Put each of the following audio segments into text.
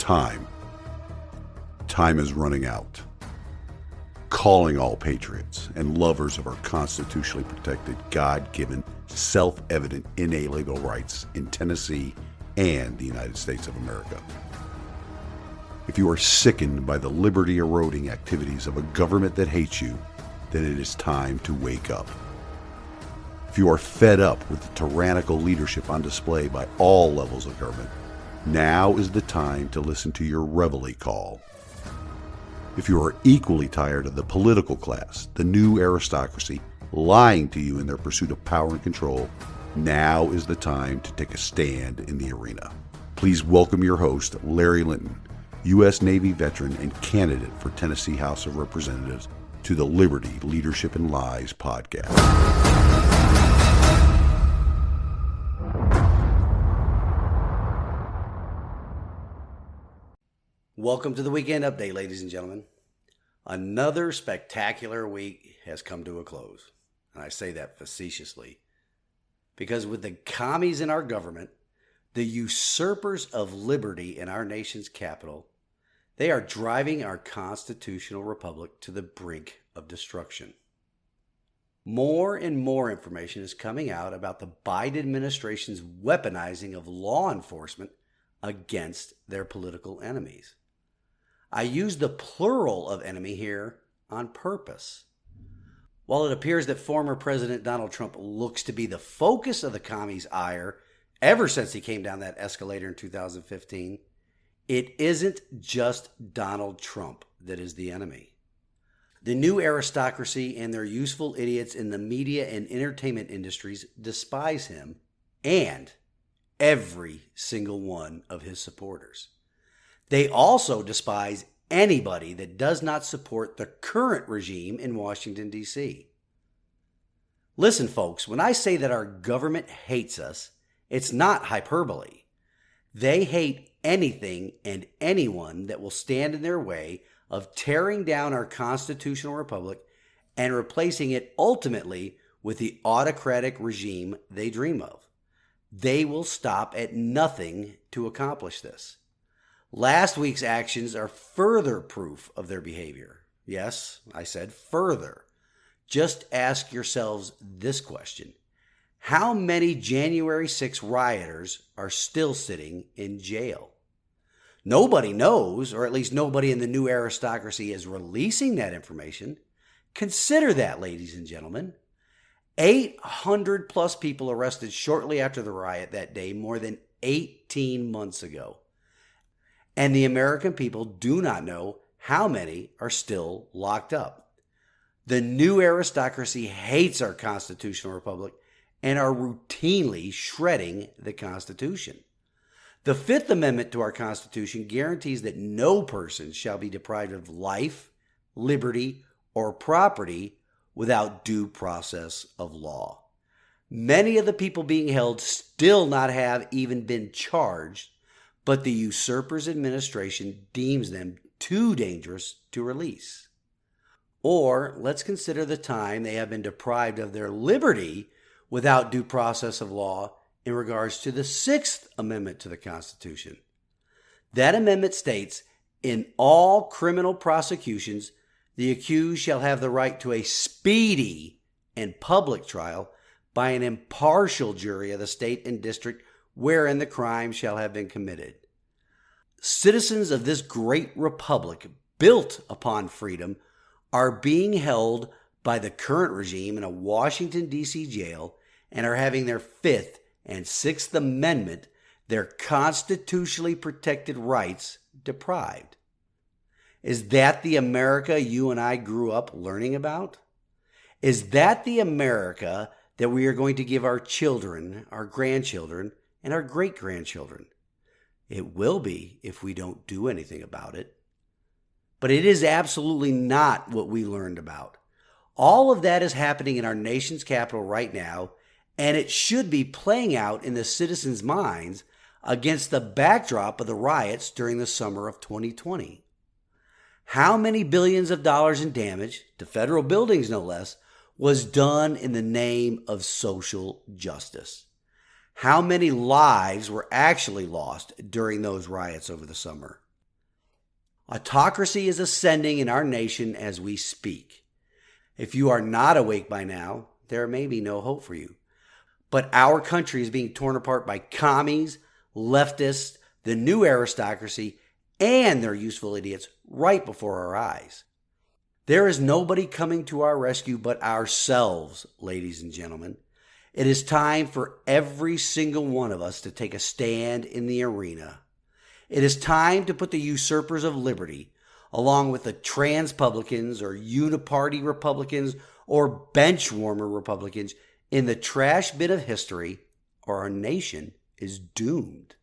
Time is running out. Calling all patriots and lovers of our constitutionally protected, God-given, self-evident, inalienable rights in Tennessee and the United States of America. If you are sickened by the liberty-eroding activities of a government that hates you, then it is time to wake up. If you are fed up with the tyrannical leadership on display by all levels of government, now is the time to listen to your reveille call. If you are equally tired of the political class, the new aristocracy, lying to you in their pursuit of power and control, now is the time to take a stand in the arena. Please welcome your host, Larry Linton, U.S. Navy veteran and candidate for Tennessee House of Representatives, to the Liberty, Leadership, and Lies podcast. Welcome to the Weekend Update, ladies and gentlemen. Another spectacular week has come to a close, and I say that facetiously, because with the commies in our government, the usurpers of liberty in our nation's capital, they are driving our constitutional republic to the brink of destruction. More and more information is coming out about the Biden administration's weaponizing of law enforcement against their political enemies. I use the plural of enemy here on purpose. While it appears that former President Donald Trump looks to be the focus of the commies' ire ever since he came down that escalator in 2015, it isn't just Donald Trump that is the enemy. The new aristocracy and their useful idiots in the media and entertainment industries despise him and every single one of his supporters. They also despise anybody that does not support the current regime in Washington, D.C. Listen, folks, when I say that our government hates us, it's not hyperbole. They hate anything and anyone that will stand in their way of tearing down our constitutional republic and replacing it ultimately with the autocratic regime they dream of. They will stop at nothing to accomplish this. Last week's actions are further proof of their behavior. Yes, I said further. Just ask yourselves this question. How many January 6 rioters are still sitting in jail? Nobody knows, or at least nobody in the new aristocracy is releasing that information. Consider that, ladies and gentlemen. 800 plus people arrested shortly after the riot that day, more than 18 months ago. And the American people do not know how many are still locked up. The new aristocracy hates our constitutional republic and are routinely shredding the Constitution. The Fifth Amendment to our Constitution guarantees that no person shall be deprived of life, liberty, or property without due process of law. Many of the people being held still not have even been charged, but the usurpers' administration deems them too dangerous to release. Or let's consider the time they have been deprived of their liberty without due process of law in regards to the Sixth Amendment to the Constitution. That amendment states, in all criminal prosecutions, the accused shall have the right to a speedy and public trial by an impartial jury of the state and district wherein the crime shall have been committed. Citizens of this great republic built upon freedom are being held by the current regime in a Washington, D.C. jail and are having their Fifth and Sixth Amendment, their constitutionally protected rights, deprived. Is that the America you and I grew up learning about? Is that the America that we are going to give our children, our grandchildren, and our great-grandchildren? It will be if we don't do anything about it. But it is absolutely not what we learned about. All of that is happening in our nation's capital right now, and it should be playing out in the citizens' minds against the backdrop of the riots during the summer of 2020. How many billions of dollars in damage, to federal buildings no less, was done in the name of social justice? How many lives were actually lost during those riots over the summer? Autocracy is ascending in our nation as we speak. If you are not awake by now, there may be no hope for you. But our country is being torn apart by commies, leftists, the new aristocracy, and their useful idiots right before our eyes. There is nobody coming to our rescue but ourselves, ladies and gentlemen. It is time for every single one of us to take a stand in the arena. It is time to put the usurpers of liberty, along with the trans-publicans or uniparty Republicans or bench-warmer Republicans, in the trash bin of history, or our nation is doomed.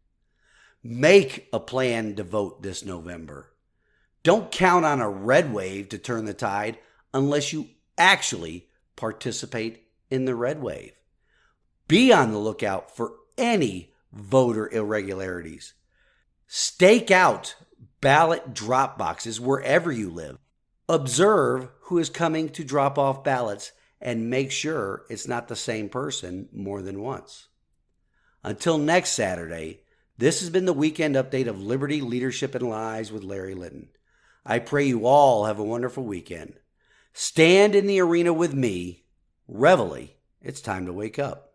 Make a plan to vote this November. Don't count on a red wave to turn the tide unless you actually participate in the red wave. Be on the lookout for any voter irregularities. Stake out ballot drop boxes wherever you live. Observe who is coming to drop off ballots and make sure it's not the same person more than once. Until next Saturday, this has been the weekend update of Liberty, Leadership, and Lies with Larry Litton. I pray you all have a wonderful weekend. Stand in the arena with me. Reveille, it's time to wake up.